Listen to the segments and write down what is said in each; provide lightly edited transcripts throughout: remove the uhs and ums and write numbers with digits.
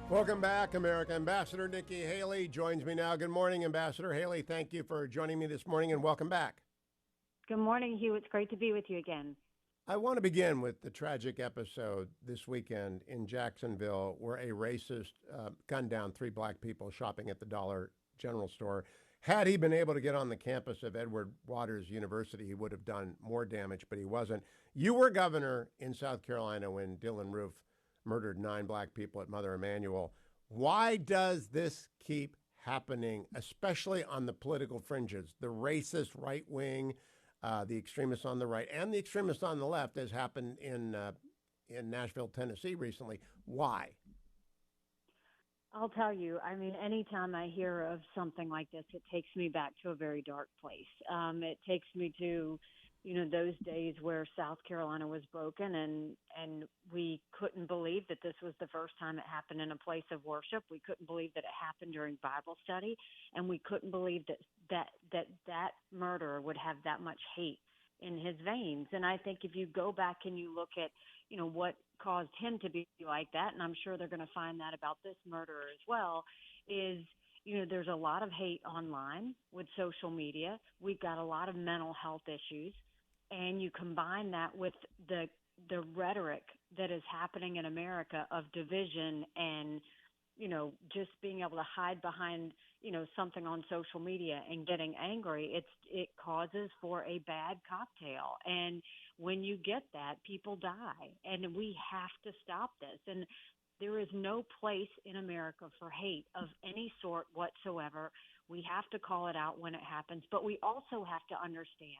Welcome back, America. Ambassador Nikki Haley joins me now. Good morning, Ambassador Haley. Thank you for joining me this morning and welcome back. Good morning, Hugh. It's great to be with you again. I want to begin with the tragic episode this weekend in Jacksonville where a racist gunned down three black people shopping at the Dollar General store. Had he been able to get on the campus of Edward Waters University, he would have done more damage, but he wasn't. You were governor in South Carolina when Dylan Roof murdered 9 black people at Mother Emanuel. Why does this keep happening, especially on the political fringes? The racist right wing, the extremists on the right, and the extremists on the left, as happened in Nashville, Tennessee recently. Why? I'll tell you, I mean, anytime I hear of something like this, it takes me back to a very dark place. It takes me to, those days where South Carolina was broken and we couldn't believe that this was the first time it happened in a place of worship. We couldn't believe that it happened during Bible study, and we couldn't believe that murderer would have that much hate in his veins. And I think if you go back and you look at, what caused him to be like that, and I'm sure they're going to find that about this murderer as well, is, there's a lot of hate online with social media. We've got a lot of mental health issues. And you combine that with the rhetoric that is happening in America of division and, just being able to hide behind, something on social media and getting angry, it causes for a bad cocktail. And when you get that, people die. And we have to stop this. And there is no place in America for hate of any sort whatsoever. We have to call it out when it happens, but we also have to understand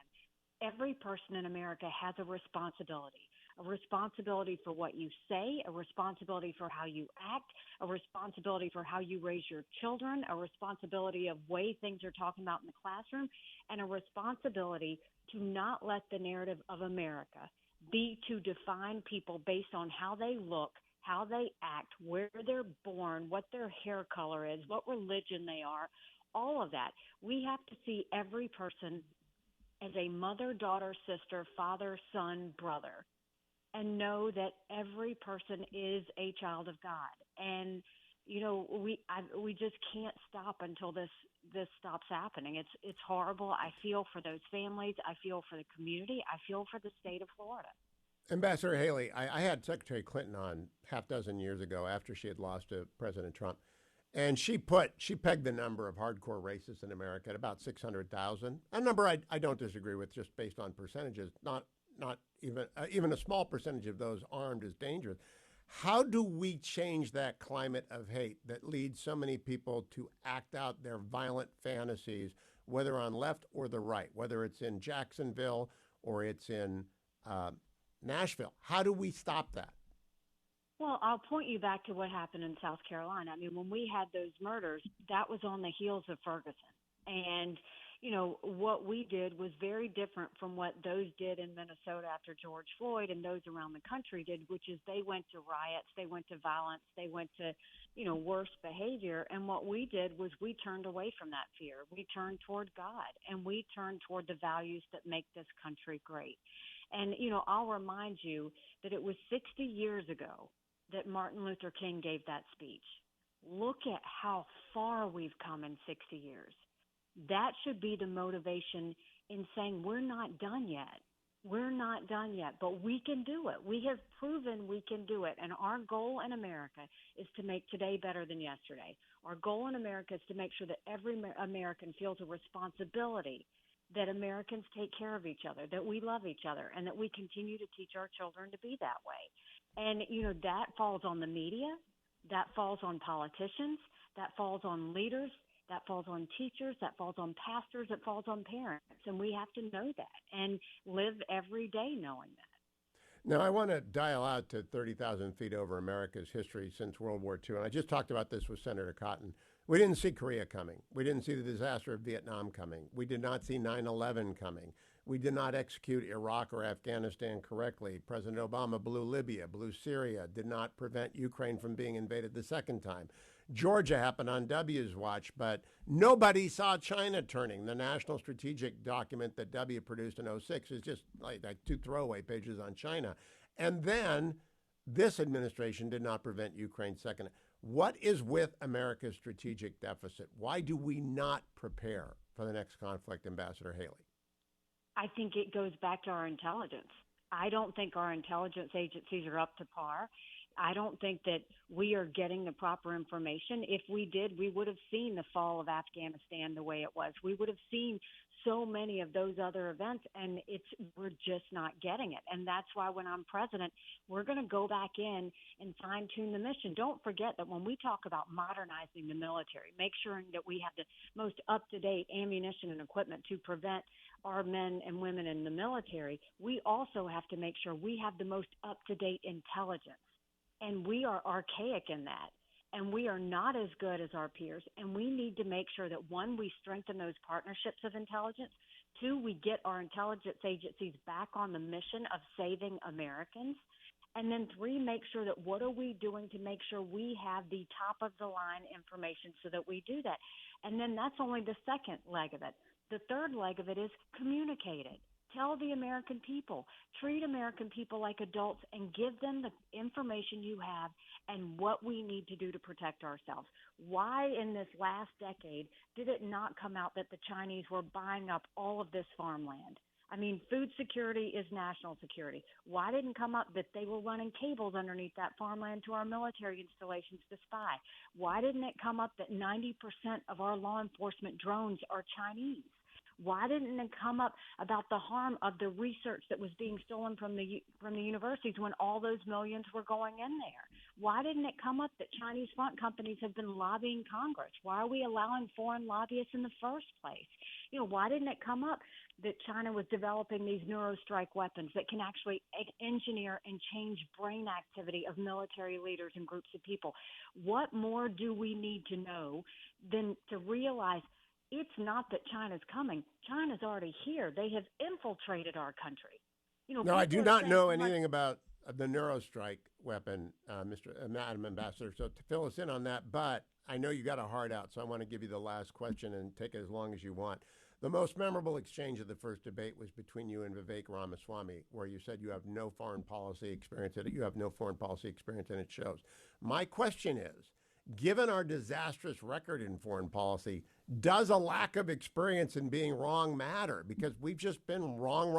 every person in America has a responsibility for what you say, a responsibility for how you act, a responsibility for how you raise your children, a responsibility of way things are talking about in the classroom, and a responsibility to not let the narrative of America be to define people based on how they look, how they act, where they're born, what their hair color is, what religion they are, all of that. We have to see every person as a mother, daughter, sister, father, son, brother, and know that every person is a child of God. And, we just can't stop until this stops happening. It's horrible. I feel for those families. I feel for the community. I feel for the state of Florida. Ambassador Haley, I had Secretary Clinton on half dozen years ago after she had lost to President Trump. And she pegged the number of hardcore racists in America at about 600,000. A number I don't disagree with, just based on percentages. Not even a small percentage of those armed is dangerous. How do we change that climate of hate that leads so many people to act out their violent fantasies, whether on left or the right, whether it's in Jacksonville or it's in Nashville? How do we stop that? Well, I'll point you back to what happened in South Carolina. I mean, when we had those murders, that was on the heels of Ferguson. And, what we did was very different from what those did in Minnesota after George Floyd and those around the country did, which is they went to riots, they went to violence, they went to, worse behavior. And what we did was we turned away from that fear. We turned toward God, and we turned toward the values that make this country great. And, I'll remind you that it was 60 years ago that Martin Luther King gave that speech. Look at how far we've come in 60 years. That should be the motivation in saying we're not done yet. We're not done yet, but we can do it. We have proven we can do it. And our goal in America is to make today better than yesterday. Our goal in America is to make sure that every American feels a responsibility that Americans take care of each other, that we love each other, and that we continue to teach our children to be that way. And, that falls on the media, that falls on politicians, that falls on leaders, that falls on teachers, that falls on pastors, it falls on parents. And we have to know that and live every day knowing that. Now, I want to dial out to 30,000 feet over America's history since World War II. And I just talked about this with Senator Cotton. We didn't see Korea coming. We didn't see the disaster of Vietnam coming. We did not see 9/11 coming. We did not execute Iraq or Afghanistan correctly. President Obama blew Libya, blew Syria, did not prevent Ukraine from being invaded the second time. Georgia happened on W's watch, but nobody saw China turning. The National Strategic Document that W produced in '06 is just like 2 throwaway pages on China. And then this administration did not prevent Ukraine's second. What is with America's strategic deficit? Why do we not prepare for the next conflict, Ambassador Haley? I think it goes back to our intelligence. I don't think our intelligence agencies are up to par. I don't think that we are getting the proper information. If we did, we would have seen the fall of Afghanistan the way it was. We would have seen so many of those other events, and we're just not getting it. And that's why when I'm president, we're going to go back in and fine-tune the mission. Don't forget that when we talk about modernizing the military, make sure that we have the most up-to-date ammunition and equipment to prevent our men and women in the military, we also have to make sure we have the most up-to-date intelligence. And we are archaic in that. And we are not as good as our peers. And we need to make sure that, one, we strengthen those partnerships of intelligence. Two, we get our intelligence agencies back on the mission of saving Americans. And then three, make sure that what are we doing to make sure we have the top of the line information so that we do that. And then that's only the second leg of it. The third leg of it is communicate it. Tell the American people, treat American people like adults and give them the information you have and what we need to do to protect ourselves. Why in this last decade did it not come out that the Chinese were buying up all of this farmland? I mean, food security is national security. Why didn't it come up that they were running cables underneath that farmland to our military installations to spy? Why didn't it come up that 90% of our law enforcement drones are Chinese? Why didn't it come up about the harm of the research that was being stolen from the universities when all those millions were going in there? Why didn't it come up that Chinese front companies have been lobbying Congress? Why are we allowing foreign lobbyists in the first place? Why didn't it come up that China was developing these neurostrike weapons that can actually engineer and change brain activity of military leaders and groups of people? What more do we need to know than to realize it's not that China's coming. China's already here. They have infiltrated our country. No, I do not know anything about the neurostrike weapon, Madam Ambassador. So to fill us in on that, but I know you got a heart out, so I want to give you the last question and take it as long as you want. The most memorable exchange of the first debate was between you and Vivek Ramaswamy, where you said you have no foreign policy experience in it. You have no foreign policy experience, and it shows. My question is, given our disastrous record in foreign policy, does a lack of experience in being wrong matter? Because we've just been wrong.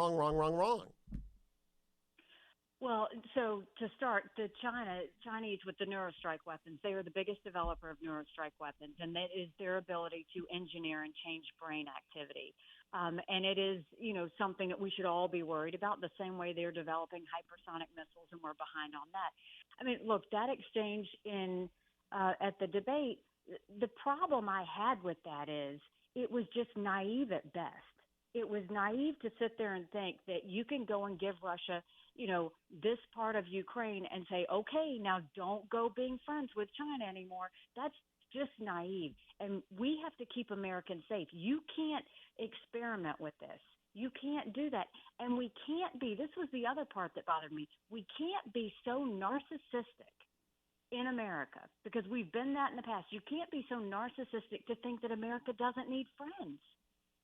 Well, so to start, the Chinese with the neurostrike weapons, they are the biggest developer of neurostrike weapons, and that is their ability to engineer and change brain activity. And it is, something that we should all be worried about, the same way they're developing hypersonic missiles, and we're behind on that. I mean, look, that exchange at the debate, the problem I had with that is it was just naive at best. It was naive to sit there and think that you can go and give Russia, this part of Ukraine and say, okay, now don't go being friends with China anymore. That's just naive. And we have to keep Americans safe. You can't experiment with this. You can't do that. And we can't be, this was the other part that bothered me, we can't be so narcissistic in America, because we've been that in the past. You can't be so narcissistic to think that America doesn't need friends.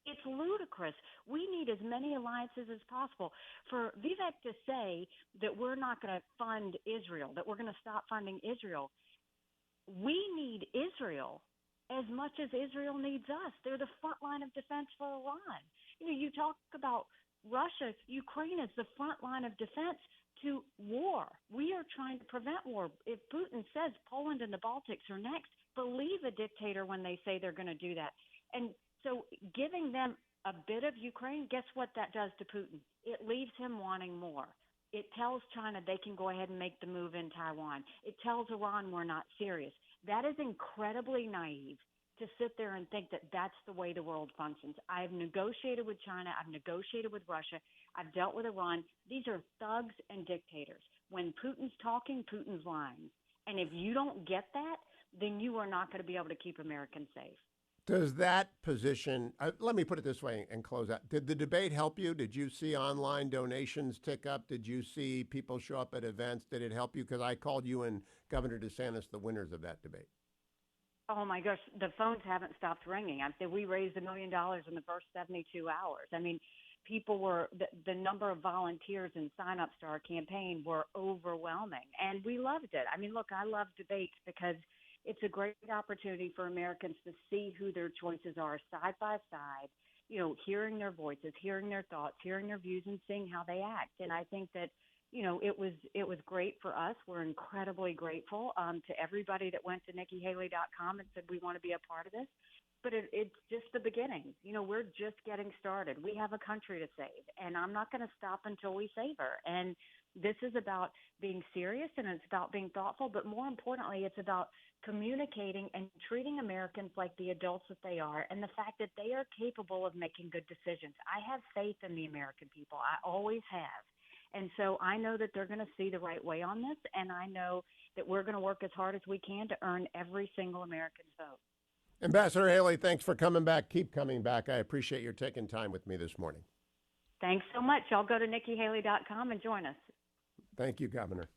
It's ludicrous. We need as many alliances as possible. For Vivek to say that we're not going to fund Israel, that we're going to stop funding Israel, we need Israel as much as Israel needs us. They're the front line of defense for Iran. You talk about Russia, Ukraine is the front line of defense to war. We are trying to prevent war. If Putin says Poland and the Baltics are next, believe a dictator when they say they're going to do that. And so giving them a bit of Ukraine, guess what that does to Putin? It leaves him wanting more. It tells China they can go ahead and make the move in Taiwan. It tells Iran we're not serious. That is incredibly naive to sit there and think that that's the way the world functions. I've negotiated with China. I've negotiated with Russia. I've dealt with Iran. These are thugs and dictators. When Putin's talking, Putin's lying. And if you don't get that, then you are not going to be able to keep Americans safe. Does that position, let me put it this way and close out. Did the debate help you? Did you see online donations tick up? Did you see people show up at events? Did it help you? Because I called you and Governor DeSantis the winners of that debate. Oh, my gosh, the phones haven't stopped ringing. I said we raised $1 million in the first 72 hours. I mean, people were, the number of volunteers and sign-ups to our campaign were overwhelming, and we loved it. I mean, look, I love debates because it's a great opportunity for Americans to see who their choices are side by side, hearing their voices, hearing their thoughts, hearing their views, and seeing how they act. And I think that, it was great for us. We're incredibly grateful to everybody that went to NikkiHaley.com and said, we want to be a part of this. But it's just the beginning. We're just getting started. We have a country to save, and I'm not going to stop until we save her. And this is about being serious, and it's about being thoughtful, but more importantly, it's about communicating and treating Americans like the adults that they are, and the fact that they are capable of making good decisions. I have faith in the American people. I always have. And so I know that they're going to see the right way on this, and I know that we're going to work as hard as we can to earn every single American's vote. Ambassador Haley, thanks for coming back. Keep coming back. I appreciate your taking time with me this morning. Thanks so much. Y'all go to NikkiHaley.com and join us. Thank you, Governor.